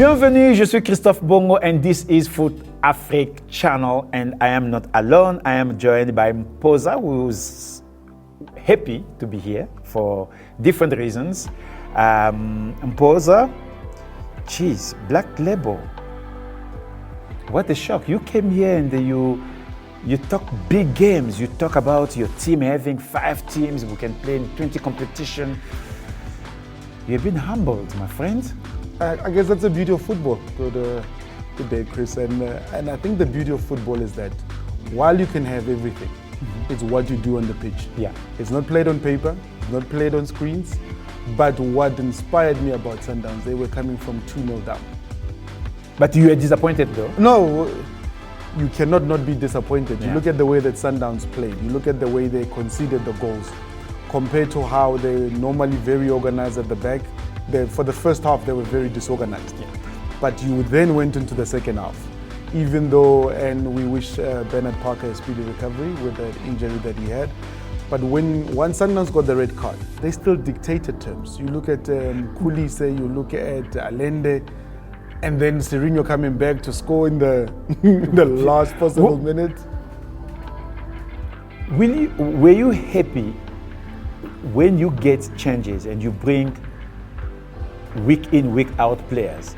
Bienvenue, je suis Christophe Bongo and this is Fut-Afrique channel, and I am not alone. I am joined by Mphoza, who's happy to be here for different reasons. Mphoza, geez, Black Label. What a shock. You came here and you talk big games. You talk about your team having 5 teams. We can play in 20 competition. You've been humbled, my friend. I guess that's the beauty of football today, Chris. And I think the beauty of football is that while you can have everything, it's what you do on the pitch. Yeah. It's not played on paper, it's not played on screens. But what inspired me about Sundowns, they were coming from 2-0 down. But you were disappointed though? No, you cannot not be disappointed. Yeah. You look at the way that Sundowns played, you look at the way they conceded the goals, compared to how they're normally very organized at the back. For the first half, they were very disorganized. Yeah. But you then went into the second half, even though, and we wish Bernard Parker a speedy recovery with the injury that he had. But once Sundowns got the red card, they still dictated terms. You look at Kulise, you look at Allende, and then Serino coming back to score in the the last possible minute. Were you happy when you get changes and you bring week in, week out players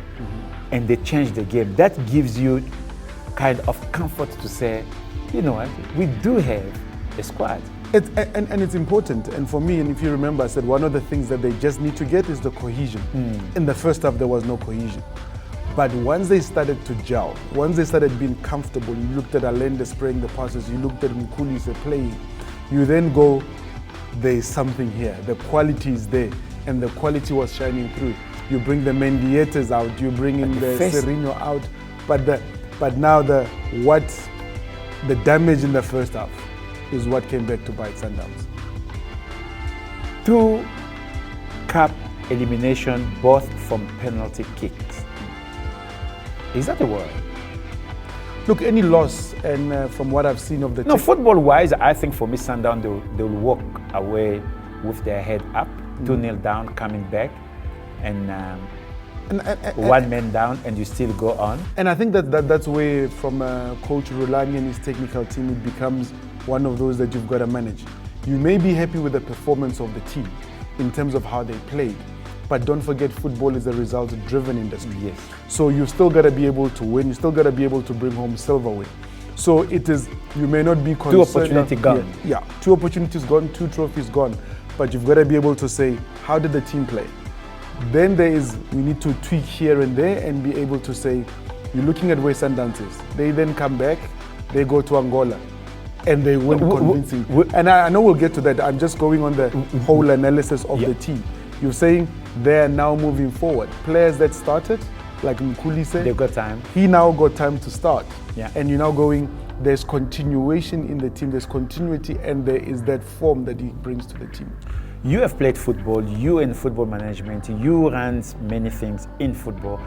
and they change the game? That gives you kind of comfort to say, you know what, we do have a squad. And it's important. And for me, and if you remember, I said one of the things that they just need to get is the cohesion. In the first half, there was no cohesion. But once they started to gel, once they started being comfortable, you looked at Allende spraying the passes, you looked at Mkulise playing, you then go, there's something here. The quality is there, and the quality was shining through. You bring the Mendietes out, you bring in the Serino out, but now the damage in the first half is what came back to bite Sundowns. 2 cup elimination, both from penalty kicks. Is that a word? Look, any loss, and from what I've seen of the no, football-wise, I think for me, Sundowns, they'll walk away with their head up, 2-0 down, coming back, and 1 man down, and you still go on. And I think that's where, from Coach Rolani and his technical team, it becomes one of those that you've got to manage. You may be happy with the performance of the team in terms of how they played, but don't forget, football is a result-driven industry. Yes. So you still got to be able to win. You still got to be able to bring home silverware. So it is, you may not be concerned. 2 opportunities gone. Yeah, 2 opportunities gone, 2 trophies gone. But you've got to be able to say, how did the team play? Then we need to tweak here and there and be able to say, you're looking at where Sundowns is. They then come back, they go to Angola, and they win convincingly. And I know we'll get to that. I'm just going on the whole analysis of the team. You're saying they're now moving forward. Players that started, like Mkulise, they've got time. He now got time to start. Yeah. And you're now going, there's continuation in the team, there's continuity, and there is that form that he brings to the team. You have played football, you in football management, you run many things in football.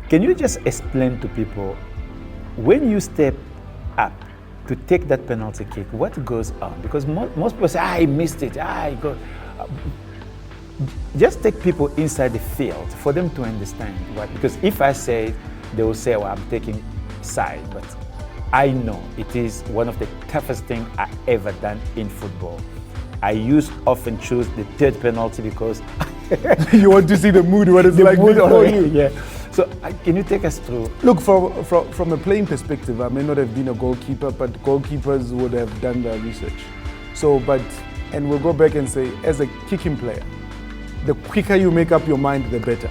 Can you just explain to people, when you step up to take that penalty kick, what goes on? Because most people say, I missed it, just take people inside the field for them to understand what, because if I say it, they will say, well, I'm taking side, but I know it is one of the toughest things I ever done in football. I often choose the 3rd penalty because you want to see the mood, what it's like before you. Yeah. So can you take us through? Look, from a playing perspective, I may not have been a goalkeeper, but goalkeepers would have done their research. So, and we'll go back and say, as a kicking player, the quicker you make up your mind, the better.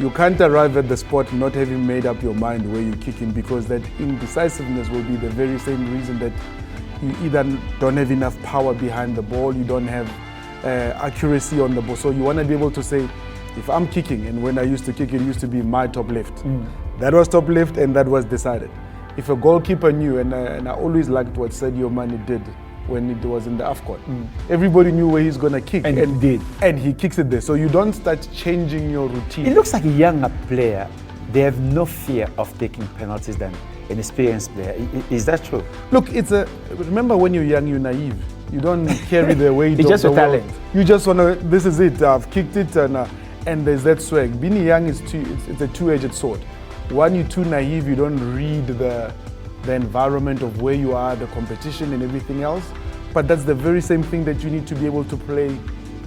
You can't arrive at the spot not having made up your mind where you're kicking, because that indecisiveness will be the very same reason that you either don't have enough power behind the ball, you don't have accuracy on the ball. So you want to be able to say, if I'm kicking, and when I used to kick, it used to be my top left. That was top left, and that was decided. If a goalkeeper knew, and I always liked what Sadio Mane did when it was in the AFCON. Everybody knew where he's going to kick. And he did. And he kicks it there. So you don't start changing your routine. It looks like a younger player, they have no fear of taking penalties than an experienced player. Is that true? Look, remember when you're young, you're naive. You don't carry the weight it's of just the a talent. You just want to, this is it, I've kicked it, and and there's that swag. Being young is it's a two-edged sword. One, you're too naive, you don't read the environment of where you are, the competition and everything else. But that's the very same thing that you need to be able to play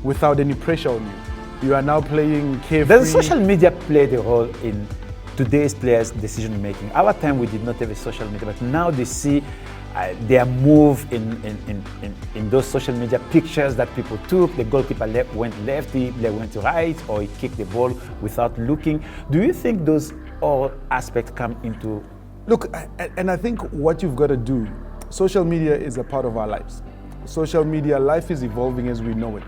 without any pressure on you. You are now playing carefree. Does social media play the role in today's players' decision making? Our time we did not have a social media, but now they see their move in those social media pictures that people took. The goalkeeper went left, the player went right, or he kicked the ball without looking. Do you think those all aspects come into? Look, and I think what you've got to do, social media is a part of our lives. Social media, life is evolving as we know it.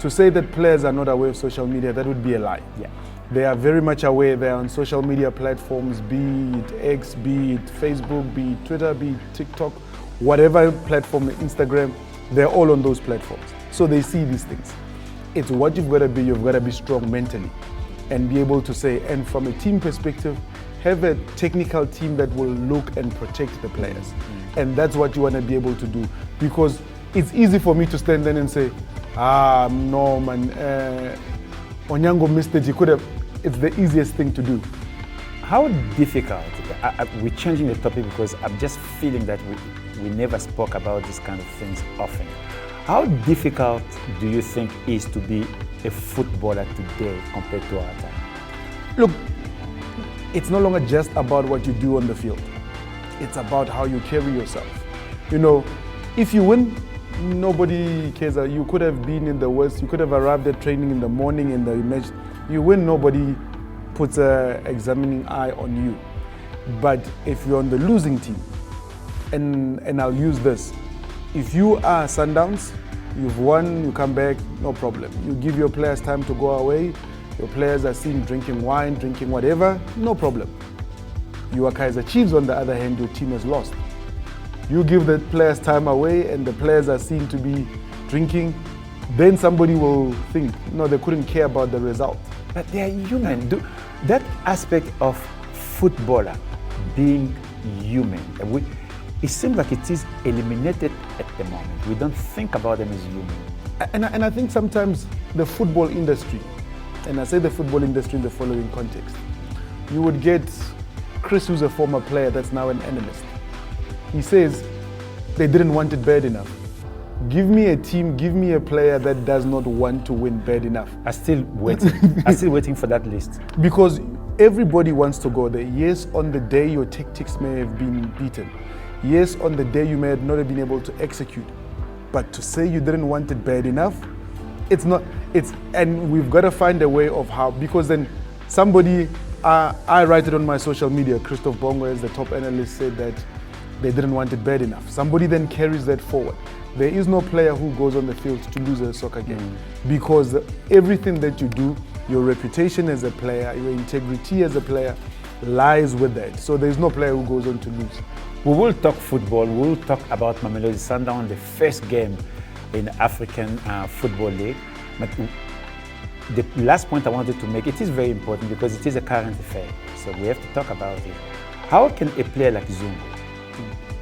To say that players are not aware of social media, that would be a lie. Yeah. They are very much aware. They're on social media platforms, be it X, be it Facebook, be it Twitter, be it TikTok, whatever platform, Instagram, they're all on those platforms. So they see these things. It's what you've got to be strong mentally and be able to say, and from a team perspective, have a technical team that will look and protect the players. And that's what you want to be able to do. Because it's easy for me to stand there and say, no man, Onyango missed it, he could have. It's the easiest thing to do. How difficult, we're changing the topic because I'm just feeling that we never spoke about these kind of things often. How difficult do you think it is to be a footballer today compared to our time? Look, it's no longer just about what you do on the field. It's about how you carry yourself. You know, if you win, nobody cares. You could have been in the West, you could have arrived at training in the morning in the match. You win, nobody puts an examining eye on you. But if you're on the losing team, and I'll use this, if you are Sundowns, you've won, you come back, no problem. You give your players time to go away, your players are seen drinking wine, drinking whatever, no problem. You are Kaizer Chiefs, on the other hand, your team has lost. You give the players time away and the players are seen to be drinking, then somebody will think, no, they couldn't care about the result. But they are human. That aspect of footballer being human, it seems like it is eliminated at the moment. We don't think about them as human. And I think sometimes the football industry, and I say the football industry in the following context, you would get Chris, who's a former player that's now an analyst. He says, they didn't want it bad enough. Give me a team, give me a player that does not want to win bad enough. I'm still waiting. I'm still waiting for that list. Because everybody wants to go there. Yes, on the day your tactics may have been beaten. Yes, on the day you may not have been able to execute. But to say you didn't want it bad enough, and we've got to find a way of how, because then somebody, I write it on my social media, Christophe Bongo, as the top analyst, said that they didn't want it bad enough. Somebody then carries that forward. There is no player who goes on the field to lose a soccer game because everything that you do, your reputation as a player, your integrity as a player lies with that. So there's no player who goes on to lose. We will talk football, we will talk about Mamelodi Sundowns, the first game in African Football League. But the last point I wanted to make, it is very important because it is a current affair. So we have to talk about it. How can a player like Zungu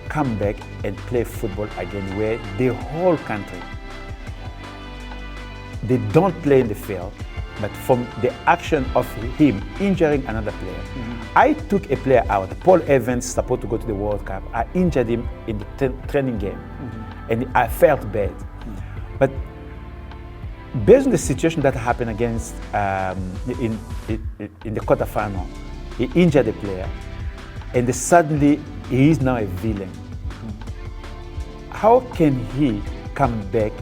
come back and play football again where the whole country, they don't play in the field, but from the action of him injuring another player. I took a player out, Paul Evans, supposed to go to the World Cup. I injured him in the training game and I felt bad. But based on the situation that happened against, in the quarterfinal, he injured the player and suddenly he is now a villain. How can he come back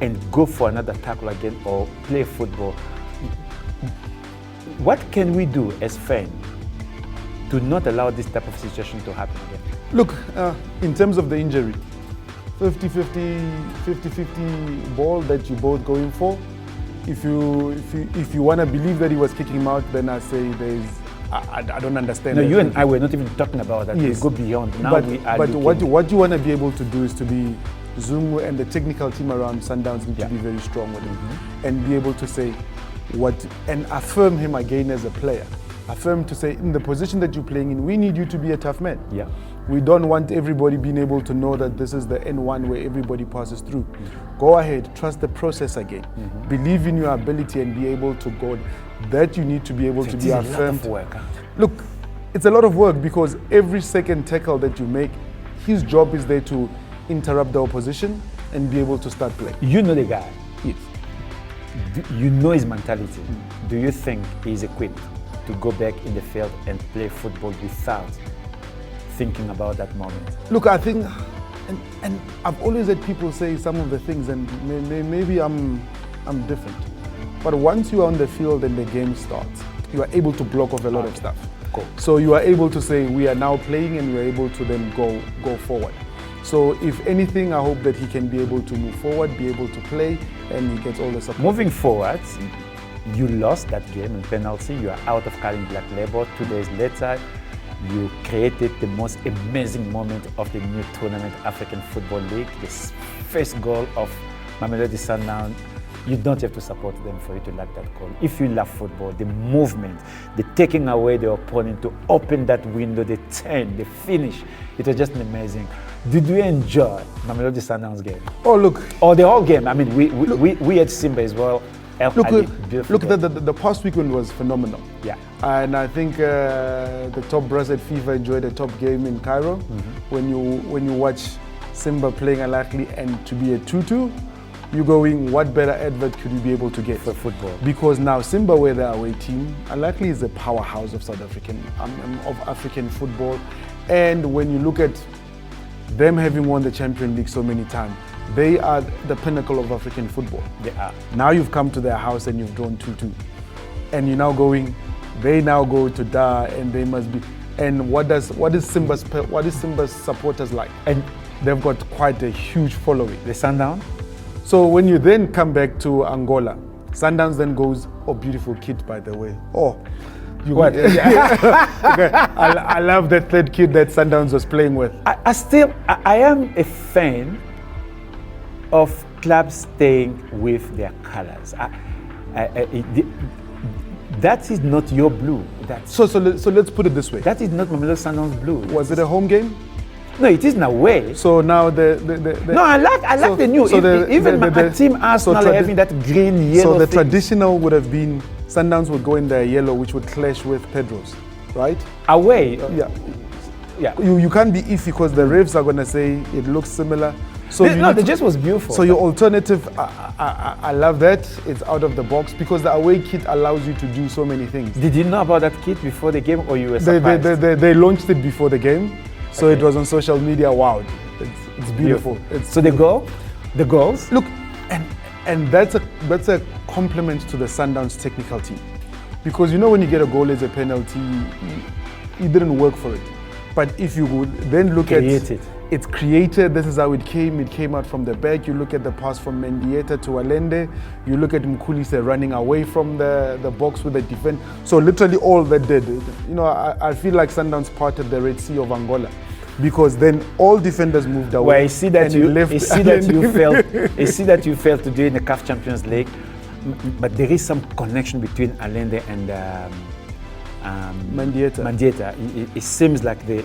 and go for another tackle again or play football? What can we do as fans to not allow this type of situation to happen again? Look, in terms of the injury, 50-50 ball that you're both going for. If you want to believe that he was kicking him out, then I say I don't understand. No, you and I were not even talking about that. Yes. We go beyond. Now but we are what you want to be able to do is to be Zungu and the technical team around Sundowns need to be very strong with him and be able to say and affirm him again as a player. Affirm to say, in the position that you're playing in, we need you to be a tough man. Yeah. We don't want everybody being able to know that this is the N1 where everybody passes through. Go ahead, trust the process again. Believe in your ability and be able to go. That you need to be able to be affirmed. It's a lot of work. Look, it's a lot of work because every second tackle that you make, his job is there to interrupt the opposition and be able to start playing. You know the guy. Yes. You know his mentality. Do you think he's equipped to go back in the field and play football without thinking about that moment? Look, I think, and I've always had people say some of the things, and maybe I'm different. But once you are on the field and the game starts, you are able to block off a lot of stuff. Cool. So you are able to say, we are now playing, and we are able to then go forward. So if anything, I hope that he can be able to move forward, be able to play, and he gets all the support. Moving forward, you lost that game in penalty. You are out of Carling Black Label. 2 days later, you created the most amazing moment of the new tournament, African Football League. The first goal of Mamelodi Sundowns. You don't have to support them for you to like that goal. If you love football, the movement, the taking away the opponent to open that window, the turn, the finish, it was just amazing. Did you enjoy Mamelodi Sundowns game? Oh, look. Or the whole game? I mean, we had Simba as well. Look, the past weekend was phenomenal. Yeah. And I think the top brass at FIFA enjoyed the top game in Cairo. When you watch Simba playing Al-Ahly and to be a 2-2, you're going, what better advert could you be able to get for football? Because now Simba were the away team. Al-Ahly is a powerhouse of African football. And when you look at them having won the Champions League so many times, they are the pinnacle of African football. They are. Now you've come to their house and you've drawn 2-2. And you're now going, they now go to Dar and they must be. And what is Simba's supporters like? And they've got quite a huge following. The Sundowns? So when you then come back to Angola, Sundowns then goes, oh, beautiful kid, by the way. Oh, what? Okay. I love that third kid that Sundowns was playing with. I am a fan of clubs staying with their colors. That is not your blue. So let's put it this way. That is not Mamelodi Sundowns blue. Was it a home game? No, it is in a way. So now no, I like the new. So even my team Arsenal having that green yellow. So the thing. Traditional would have been Sundowns would go in their yellow, which would clash with Pedro's, right? Away. Yeah. You can't be iffy because the refs are gonna say it looks similar. So the just was beautiful. So your alternative, I love that. It's out of the box because the away kit allows you to do so many things. Did you know about that kit before the game, or you were surprised? They launched it before the game, so it was on social media. Wow, it's beautiful. So the goals. Look, and that's a compliment to the Sundowns technical team, because you know when you get a goal as a penalty, you didn't work for it. But if you would then look at it. It's created, this is how it came out from the back. You look at the pass from Mendieta to Allende, you look at Mkulise running away from the box with the defense. So literally all that did, I feel like Sundowns parted the Red Sea of Angola, because then all defenders moved away. Well, I see that you failed to do it in the CAF Champions League, but there is some connection between Allende and Mendieta. It seems like there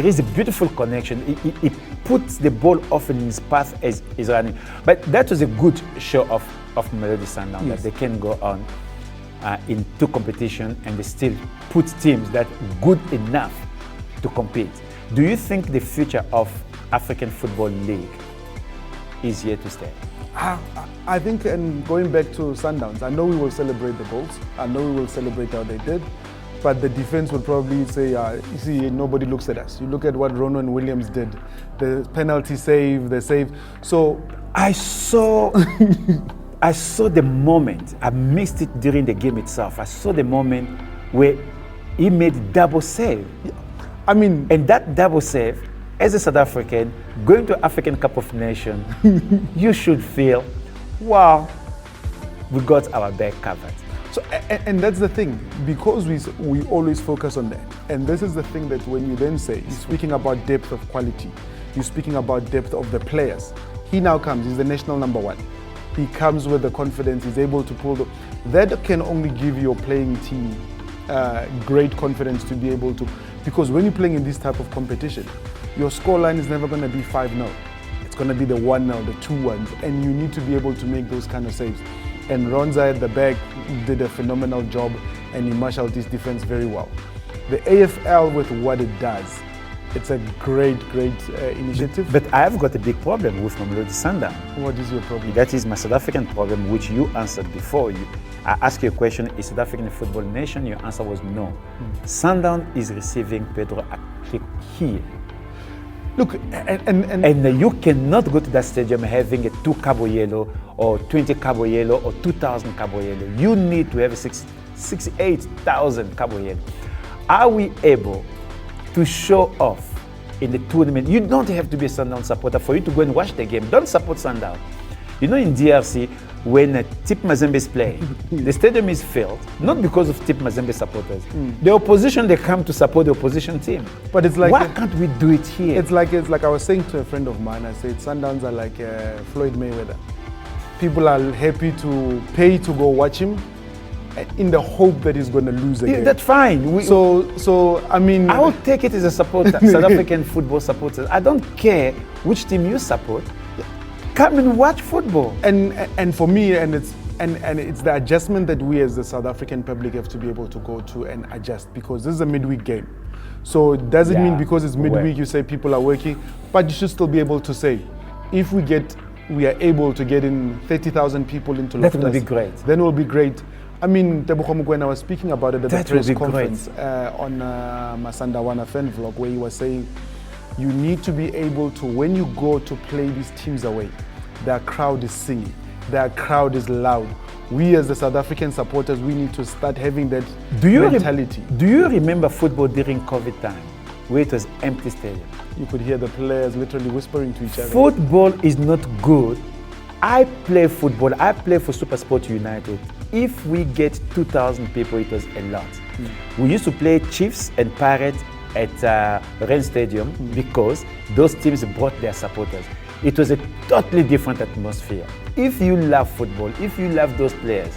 is a beautiful connection. He puts the ball off in his path as he's running. But that was a good show of Mamelodi Sundowns, that they can go on in two competitions and they still put teams that good enough to compete. Do you think the future of African Football League is here to stay? I think, and going back to Sundowns, I know we will celebrate the goals. I know we will celebrate how they did. But the defense would probably say, you see, nobody looks at us. You look at what Ronan Williams did, the penalty save, the save. So I saw the moment. I missed it during the game itself. I saw the moment where he made double save. I mean, and that double save, as a South African going to African Cup of Nations, you should feel, wow, we got our back covered. So, and that's the thing, because we always focus on that. And this is the thing that when you then say, you're speaking about depth of quality, you're speaking about depth of the players. He now comes, he's the national number one. He comes with the confidence, he's able to pull that can only give your playing team great confidence to be able to, Because when you're playing in this type of competition, your scoreline is never going to be 5-0. It's going to be the 1-0, the 2-1s, and you need to be able to make those kind of saves. And Ronza at the back did a phenomenal job, and he marshaled his defense very well. The AFL, with what it does, it's a great initiative. But I've got a big problem with Mamelodi Sundowns. What is your problem? That is my South African problem, which you answered before. I asked you a question, is South African a football nation? Your answer was no. Sundown is receiving Pedro here. Look, and you cannot go to that stadium having a 2 Cabo Yellow or 20 Cabo Yellow or 2,000 Cabo Yellow. You need to have 68,000 Cabo Yellow. Are we able to show off in the tournament? You don't have to be a Sundown supporter for you to go and watch the game. Don't support Sundown. You know, in DRC, when Tip Mazembe is playing, the stadium is filled, not because of Tip Mazembe supporters. The opposition, they come to support the opposition team. But it's like, why can't we do it here? It's like I was saying to a friend of mine, I said Sundowns are like Floyd Mayweather. People are happy to pay to go watch him in the hope that he's going to lose again. That's fine. So I mean, I will take it as a supporter, South African football supporters. I don't care which team you support. Come and watch football. And for me, and it's the adjustment that we as the South African public have to be able to go to and adjust, because this is a midweek game. So it doesn't mean because it's midweek you say people are working, but you should still be able to say, if we are able to get in 30,000 people into Loftus, that will be great. Then it will be great. I mean, when I was speaking about it at the press conference on Masandawana fan vlog, where he was saying, you need to be able to, when you go to play these teams away, their crowd is singing, their crowd is loud. We as the South African supporters, we need to start having that mentality. Do you remember football during COVID time, where it was empty stadium? You could hear the players literally whispering to each other. Football is not good. I play football, I play for SuperSport United. If we get 2,000 people, it was a lot. We used to play Chiefs and Pirates at Rain Stadium because those teams brought their supporters. It was a totally different atmosphere. If you love football, if you love those players,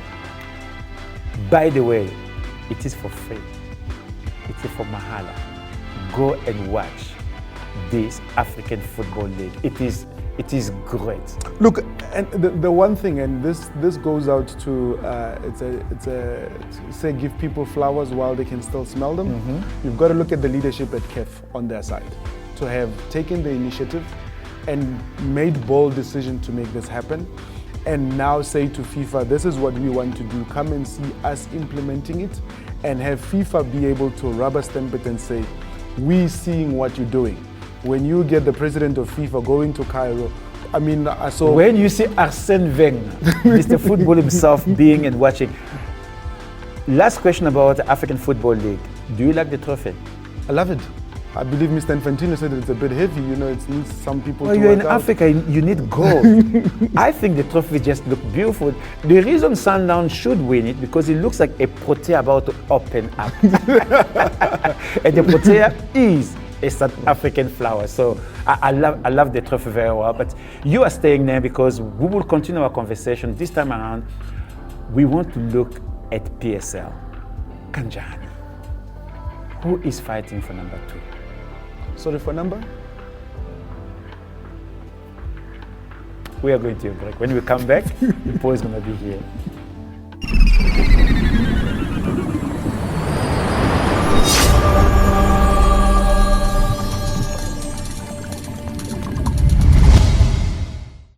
by the way, it is for free. It is for Mahala. Go and watch this African Football League. It is great. Look, and the one thing, and this goes out to say give people flowers while they can still smell them. You've got to look at the leadership at CAF on their side to have taken the initiative and made bold decision to make this happen, and now say to FIFA, this is what we want to do. Come and see us implementing it, and have FIFA be able to rubber stamp it and say, we seeing what you're doing. When you get the president of FIFA going to Cairo, I mean, so when you see Arsene Wenger, Mr. Football himself, being and watching. Last question about the African Football League. Do you like the trophy? I love it. I believe Mr. Infantino said it's a bit heavy. You know, it needs some people. Well, to you're in work out. Africa. You need gold. I think the trophy just looks beautiful. The reason Sundown should win it because it looks like a protea about to open up, and the protea is a South African flower. So I love the trophy very well. But you are staying there because we will continue our conversation. This time around, we want to look at PSL. Kanjani. Who is fighting for number 2? Sorry, for number? We are going to a break. When we come back, Mpho is going to be here.